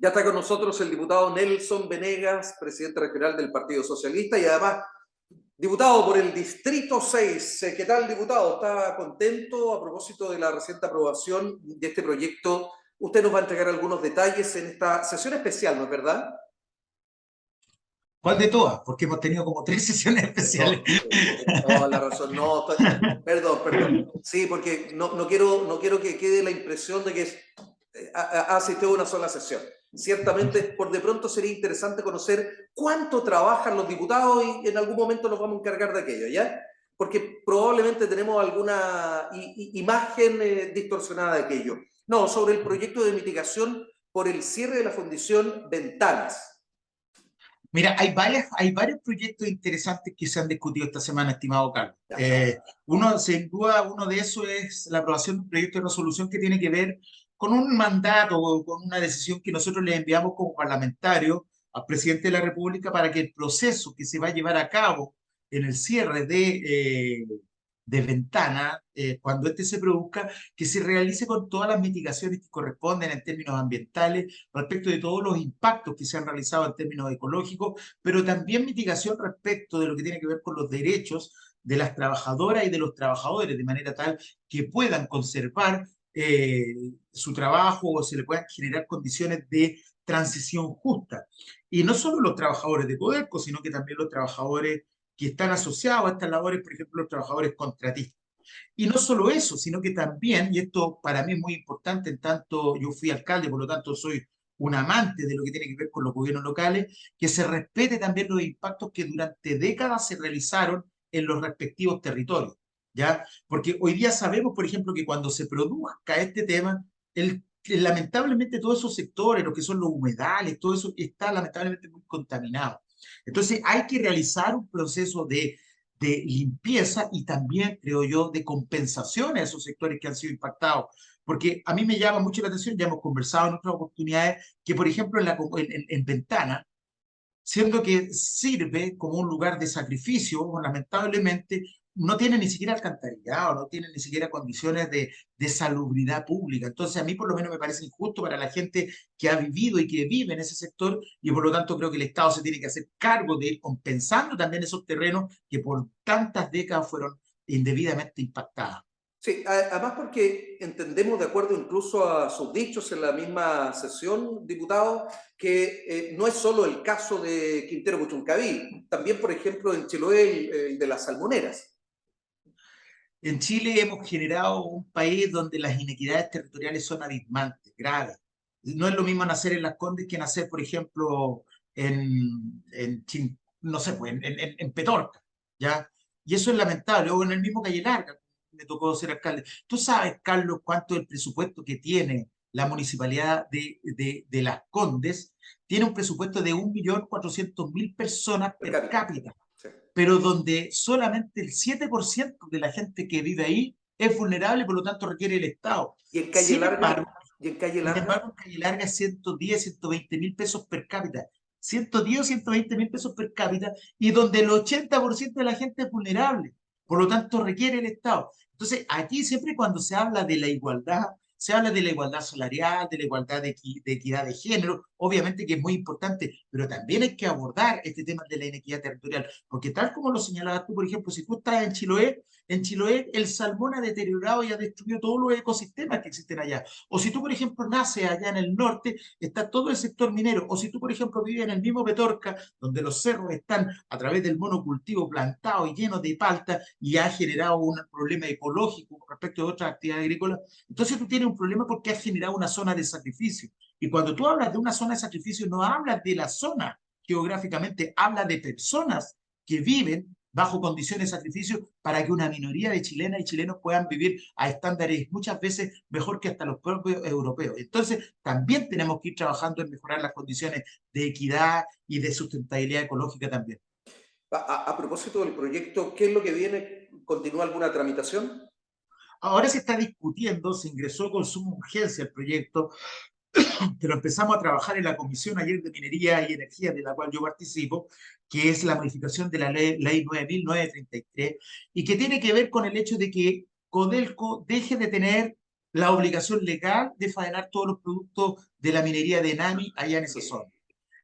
Ya está con nosotros el diputado Nelson Venegas, presidente regional del Partido Socialista y además diputado por el Distrito 6. ¿Qué tal, diputado? ¿Está contento a propósito de la reciente aprobación de este proyecto? Usted nos va a entregar algunos detalles en esta sesión especial, ¿no es verdad? ¿Cuál de todas? Porque hemos tenido como tres sesiones especiales. Tiene toda la razón. No, perdón. Sí, porque no quiero que quede la impresión de que ha asistido a una sola sesión. Ciertamente, por de pronto sería interesante conocer cuánto trabajan los diputados y en algún momento nos vamos a encargar de aquello, ¿ya? Porque probablemente tenemos alguna imagen distorsionada de aquello. No, sobre el proyecto de mitigación por el cierre de la fundición Ventanas. Mira, hay varios proyectos interesantes que se han discutido esta semana, estimado Carlos. Ajá. Sin duda, uno de esos es la aprobación de un proyecto de resolución que tiene que ver con un mandato o con una decisión que nosotros le enviamos como parlamentarios al presidente de la República para que el proceso que se va a llevar a cabo en el cierre de ventana, cuando este se produzca, que se realice con todas las mitigaciones que corresponden en términos ambientales, respecto de todos los impactos que se han realizado en términos ecológicos, pero también mitigación respecto de lo que tiene que ver con los derechos de las trabajadoras y de los trabajadores, de manera tal que puedan conservar su trabajo o se le puedan generar condiciones de transición justa. Y no solo los trabajadores de Codelco, sino que también los trabajadores que están asociados a estas labores, por ejemplo, los trabajadores contratistas. Y no solo eso, sino que también, y esto para mí es muy importante, en tanto yo fui alcalde, por lo tanto soy un amante de lo que tiene que ver con los gobiernos locales, que se respete también los impactos que durante décadas se realizaron en los respectivos territorios, ¿ya? Porque hoy día sabemos, por ejemplo, que cuando se produzca este tema, lamentablemente todos esos sectores, lo que son los humedales, todo eso está lamentablemente muy contaminado. Entonces hay que realizar un proceso de limpieza y también, creo yo, de compensación a esos sectores que han sido impactados. Porque a mí me llama mucho la atención, ya hemos conversado en otras oportunidades, que por ejemplo en Ventana, siendo que sirve como un lugar de sacrificio, lamentablemente no tiene ni siquiera alcantarillado, no tiene ni siquiera condiciones de salubridad pública. Entonces a mí por lo menos me parece injusto para la gente que ha vivido y que vive en ese sector y por lo tanto creo que el Estado se tiene que hacer cargo de ir compensando también esos terrenos que por tantas décadas fueron indebidamente impactados. Sí, además porque entendemos, de acuerdo incluso a sus dichos en la misma sesión, diputado, que no es solo el caso de Quintero Puchuncaví, también, por ejemplo, en Chiloé, el de las salmoneras. En Chile hemos generado un país donde las inequidades territoriales son abismantes, graves. No es lo mismo nacer en Las Condes que nacer, por ejemplo, no sé, pues, en Petorca, ¿ya? Y eso es lamentable. O en el mismo Calle Larga, me tocó ser alcalde. ¿Tú sabes, Carlos, cuánto es el presupuesto que tiene la municipalidad de Las Condes? Tiene un presupuesto de 1.400.000 personas Per per cápita. cápita, Sí. pero donde solamente el 7% de la gente que vive ahí es vulnerable y por lo tanto requiere el Estado. ¿Y en Calle Sin Larga? embargo, ¿Y en Calle sin Larga? embargo, en Calle Larga es 110, 120.000 pesos per cápita. 110 o 120.000 pesos per cápita y donde el 80% de la gente es vulnerable. Por lo tanto, requiere el Estado. Entonces, aquí siempre cuando se habla de la igualdad, se habla de la igualdad salarial, de la igualdad de equidad de género, obviamente que es muy importante, pero también hay que abordar este tema de la inequidad territorial, porque tal como lo señalabas tú, por ejemplo, si tú estás en Chiloé el salmón ha deteriorado y ha destruido todos los ecosistemas que existen allá. O si tú, por ejemplo, naces allá en el norte, está todo el sector minero. O si tú, por ejemplo, vives en el mismo Petorca, donde los cerros están a través del monocultivo plantado y llenos de palta y ha generado un problema ecológico respecto de otras actividades agrícolas, entonces tú tienes un problema porque has generado una zona de sacrificio. Y cuando tú hablas de una zona de sacrificio, no hablas de la zona geográficamente, habla de personas que viven bajo condiciones de sacrificio para que una minoría de chilenas y chilenos puedan vivir a estándares muchas veces mejor que hasta los propios europeos. Entonces, también tenemos que ir trabajando en mejorar las condiciones de equidad y de sustentabilidad ecológica también. A propósito del proyecto, ¿qué es lo que viene? ¿Continúa alguna tramitación? Ahora se está discutiendo, se ingresó con suma urgencia el proyecto, que lo empezamos a trabajar en la Comisión ayer de Minería y Energía, de la cual yo participo, que es la modificación de la ley 9.933, y que tiene que ver con el hecho de que Codelco deje de tener la obligación legal de faenar todos los productos de la minería de NAMI allá en esa Sí. zona.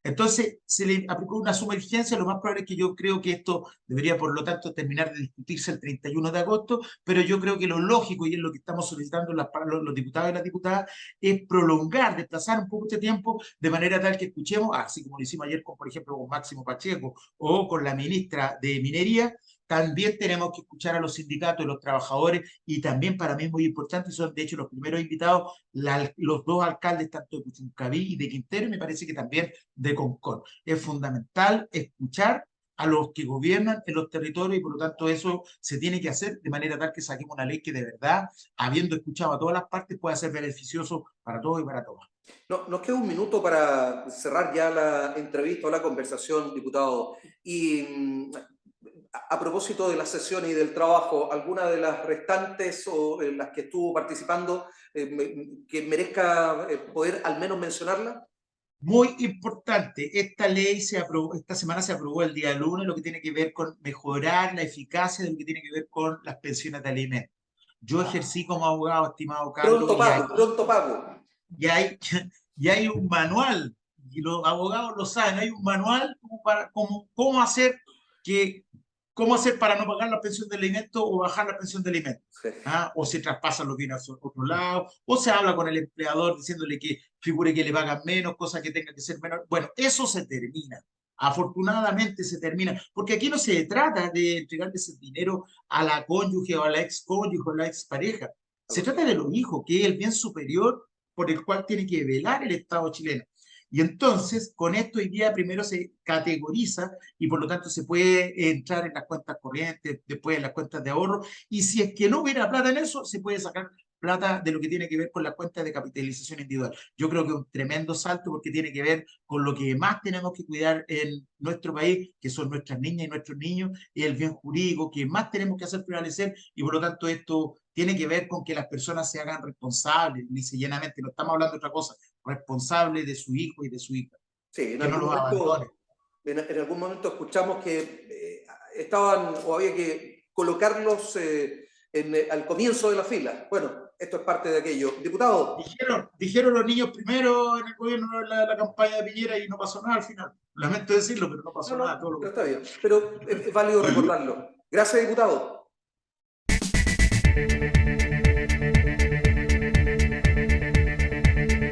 Entonces, se le aplicó una suma de vigencia. Lo más probable es que yo creo que esto debería, por lo tanto, terminar de discutirse el 31 de agosto, pero yo creo que lo lógico, y es lo que estamos solicitando los diputados y las diputadas, es prolongar, desplazar un poco este tiempo, de manera tal que escuchemos, así como lo hicimos ayer, con, por ejemplo, con Máximo Pacheco o con la ministra de Minería. También tenemos que escuchar a los sindicatos y los trabajadores, y también para mí es muy importante, y son de hecho los primeros invitados, los dos alcaldes, tanto de Puchuncaví y de Quintero, y me parece que también de Concón. Es fundamental escuchar a los que gobiernan en los territorios, y por lo tanto eso se tiene que hacer de manera tal que saquemos una ley que de verdad, habiendo escuchado a todas las partes, pueda ser beneficioso para todos y para todas. No, nos queda un minuto para cerrar ya la entrevista o la conversación, diputado. Y a propósito de las sesiones y del trabajo, ¿alguna de las restantes o en las que estuvo participando que merezca poder al menos mencionarla? Muy importante, esta ley se aprobó, esta semana se aprobó el día lunes, lo que tiene que ver con mejorar la eficacia de lo que tiene que ver con las pensiones de alimentos. Yo ejercí como abogado, estimado Carlos, Pronto pago, pronto pago. y hay, y hay un manual, y los abogados lo saben, hay un manual como para que, cómo hacer para no pagar la pensión de alimento o bajar la pensión de alimento. Sí. ¿Ah? O se traspasan los bienes a otro lado, o se habla con el empleador diciéndole que figure que le pagan menos, cosa que tenga que ser menor. Bueno, eso se termina. Afortunadamente se termina, porque aquí no se trata de entregarle ese dinero a la cónyuge o a la ex cónyuge o a la ex pareja. Se trata de los hijos, que es el bien superior por el cual tiene que velar el Estado chileno. Y entonces, con esto hoy día primero se categoriza, y por lo tanto se puede entrar en las cuentas corrientes, después en las cuentas de ahorro, y si es que no hubiera plata en eso, se puede sacar plata de lo que tiene que ver con las cuentas de capitalización individual. Yo creo que es un tremendo salto, porque tiene que ver con lo que más tenemos que cuidar en nuestro país, que son nuestras niñas y nuestros niños, y el bien jurídico que más tenemos que hacer prevalecer, y por lo tanto esto tiene que ver con que las personas se hagan responsables, lisa y llanamente, no estamos hablando de otra cosa, responsables de su hijo y de su hija, Sí, que no los abandone. en algún momento escuchamos que estaban o había que colocarlos al comienzo de la fila. Bueno, esto es parte de aquello. Diputado. Dijeron los niños primero en el gobierno de la campaña de Piñera, y no pasó nada al final. Lamento decirlo, pero no pasó nada. Todo lo Pero está bien. Pero es válido recordarlo. Gracias, diputado.